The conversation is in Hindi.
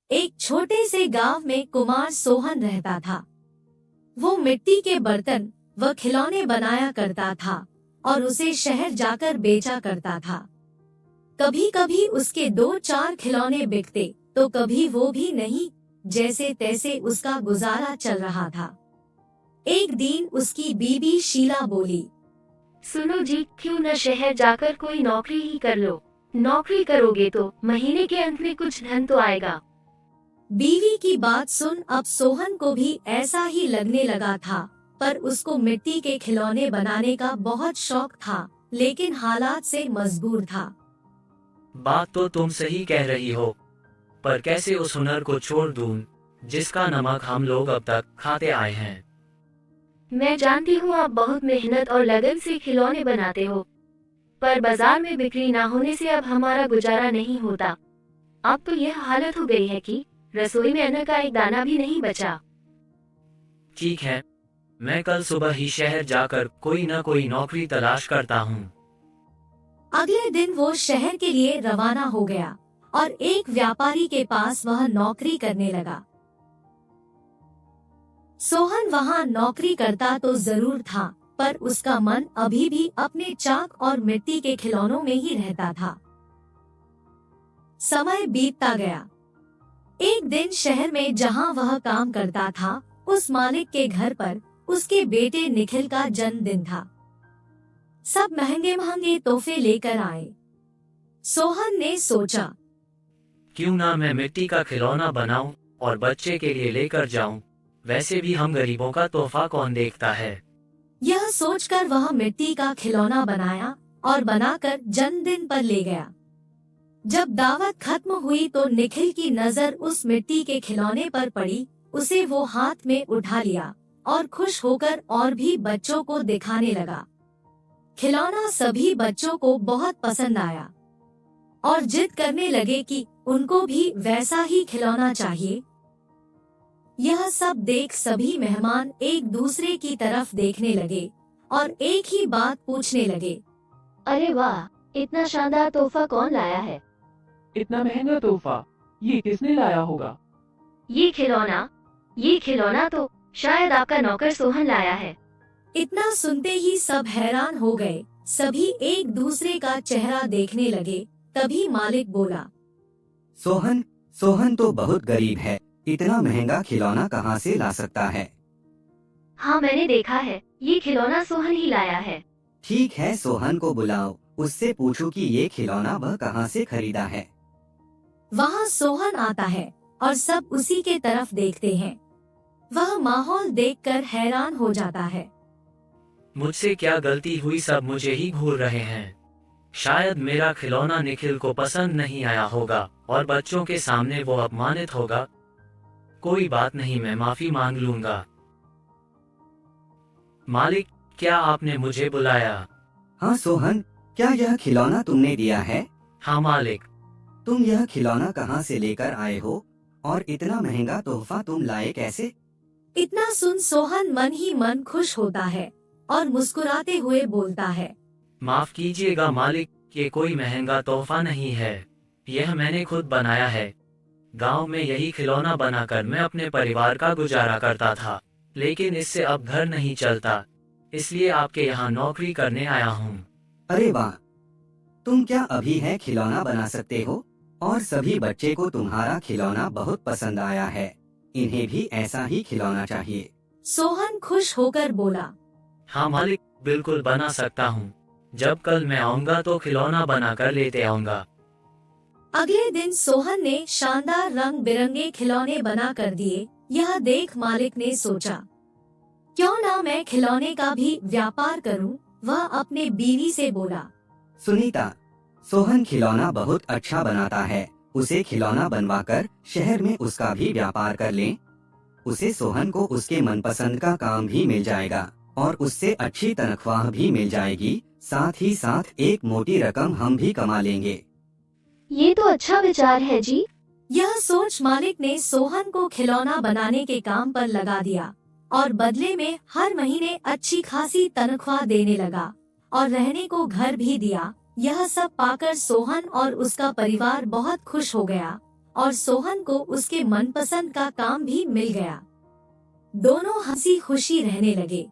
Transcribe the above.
एक छोटे से गांव में कुमार सोहन रहता था। वो मिट्टी के बर्तन व खिलौने बनाया करता था और उसे शहर जाकर बेचा करता था। कभी कभी उसके 2-4 खिलौने बिकते तो कभी वो भी नहीं। जैसे तैसे उसका गुजारा चल रहा था। एक दिन उसकी बीवी शीला बोली, सुनो जी, क्यों न शहर जाकर कोई नौकरी ही कर लो। नौकरी करोगे तो महीने के अंत में कुछ धन तो आएगा। बीवी की बात सुन अब सोहन को भी ऐसा ही लगने लगा था, पर उसको मिट्टी के खिलौने बनाने का बहुत शौक था, लेकिन हालात से मजबूर था। बात तो तुम सही कह रही हो, पर कैसे उस हुनर को छोड़ दूं, जिसका नमक हम लोग अब तक खाते आए हैं। मैं जानती हूँ आप बहुत मेहनत और लगन से खिलौने बनाते हो, पर बाजार में बिक्री ना होने से अब हमारा गुजारा नहीं होता। अब तो यह हालत हो गई है कि रसोई में अन्न का एक दाना भी नहीं बचा। ठीक है, मैं कल सुबह ही शहर जाकर कोई न कोई नौकरी तलाश करता हूँ। अगले दिन वो शहर के लिए रवाना हो गया और एक व्यापारी के पास वह नौकरी करने लगा। सोहन वहाँ नौकरी करता तो जरूर था, पर उसका मन अभी भी अपने चाक और मिट्टी के खिलौनों में ही रहता था। समय बीतता गया। एक दिन शहर में जहाँ वह काम करता था, उस मालिक के घर पर उसके बेटे निखिल का जन्मदिन था। सब महंगे महंगे तोहफे लेकर आए। सोहन ने सोचा, क्यों ना मैं मिट्टी का खिलौना बनाऊं और बच्चे के लिए लेकर जाऊं। वैसे भी हम गरीबों का तोहफा कौन देखता है। यह सोचकर वह मिट्टी का खिलौना बनाया और बनाकर जन्मदिन पर ले गया। जब दावत खत्म हुई तो निखिल की नजर उस मिट्टी के खिलौने पर पड़ी। उसे वो हाथ में उठा लिया और खुश होकर और भी बच्चों को दिखाने लगा। खिलौना सभी बच्चों को बहुत पसंद आया और जिद करने लगे कि उनको भी वैसा ही खिलौना चाहिए। यह सब देख सभी मेहमान एक दूसरे की तरफ देखने लगे और एक ही बात पूछने लगे, अरे वाह, इतना शानदार तोहफा कौन लाया है? इतना महंगा तोहफा ये किसने लाया होगा? ये खिलौना तो शायद आपका नौकर सोहन लाया है। इतना सुनते ही सब हैरान हो गए। सभी एक दूसरे का चेहरा देखने लगे। तभी मालिक बोला, सोहन सोहन तो बहुत गरीब है, इतना महंगा खिलौना कहाँ से ला सकता है? हाँ, मैंने देखा है, ये खिलौना सोहन ही लाया है। ठीक है, सोहन को बुलाओ, उससे पूछो कि ये खिलौना वह कहाँ से खरीदा है। वहाँ सोहन आता है और सब उसी के तरफ देखते हैं। वह माहौल देखकर हैरान हो जाता है। मुझसे क्या गलती हुई, सब मुझे ही घूर रहे हैं। शायद मेरा खिलौना निखिल को पसंद नहीं आया होगा और बच्चों के सामने वो अपमानित होगा। कोई बात नहीं, मैं माफी मांग लूंगा। मालिक, क्या आपने मुझे बुलाया? हाँ सोहन, क्या यह खिलौना तुमने दिया है? हाँ मालिक। तुम यह खिलौना कहाँ से लेकर आए हो और इतना महंगा तोहफा तुम लाए कैसे? इतना सुन सोहन मन ही मन खुश होता है और मुस्कुराते हुए बोलता है, माफ कीजिएगा मालिक, ये कोई महंगा तोहफा नहीं है, यह मैंने खुद बनाया है। गांव में यही खिलौना बनाकर मैं अपने परिवार का गुजारा करता था, लेकिन इससे अब घर नहीं चलता, इसलिए आपके यहाँ नौकरी करने आया हूँ। अरे वाह, तुम क्या अभी है खिलौना बना सकते हो? और सभी बच्चे को तुम्हारा खिलौना बहुत पसंद आया है, इन्हें भी ऐसा ही खिलौना चाहिए। सोहन खुश होकर बोला, हाँ मालिक, बिल्कुल बना सकता हूँ। जब कल मैं आऊँगा तो खिलौना बनाकर लेते आऊँगा। अगले दिन सोहन ने शानदार रंग बिरंगे खिलौने बना कर दिए। यह देख मालिक ने सोचा, क्यों ना मैं खिलौने का भी व्यापार करूं। वह अपने बीवी से बोला, सुनीता, सोहन खिलौना बहुत अच्छा बनाता है, उसे खिलौना बनवाकर शहर में उसका भी व्यापार कर लें। उसे सोहन को उसके मनपसंद का काम भी मिल जाएगा और उससे अच्छी तनख्वाह भी मिल जाएगी, साथ ही साथ एक मोटी रकम हम भी कमा लेंगे। ये तो अच्छा विचार है जी। यह सोच मालिक ने सोहन को खिलौना बनाने के काम पर लगा दिया और बदले में हर महीने अच्छी खासी तनख्वाह देने लगा और रहने को घर भी दिया। यह सब पाकर सोहन और उसका परिवार बहुत खुश हो गया और सोहन को उसके मनपसंद का काम भी मिल गया। दोनों हंसी खुशी रहने लगे।